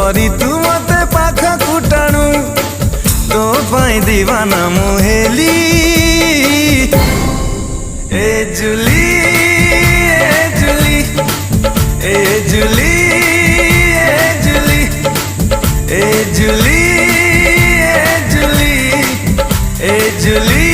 करी तू मते पाखा कुटाणु तो पाई दीवाना मुहेली ए जुली ए जुली ए जुली ए जुली ए जुली ए जुली ए जुली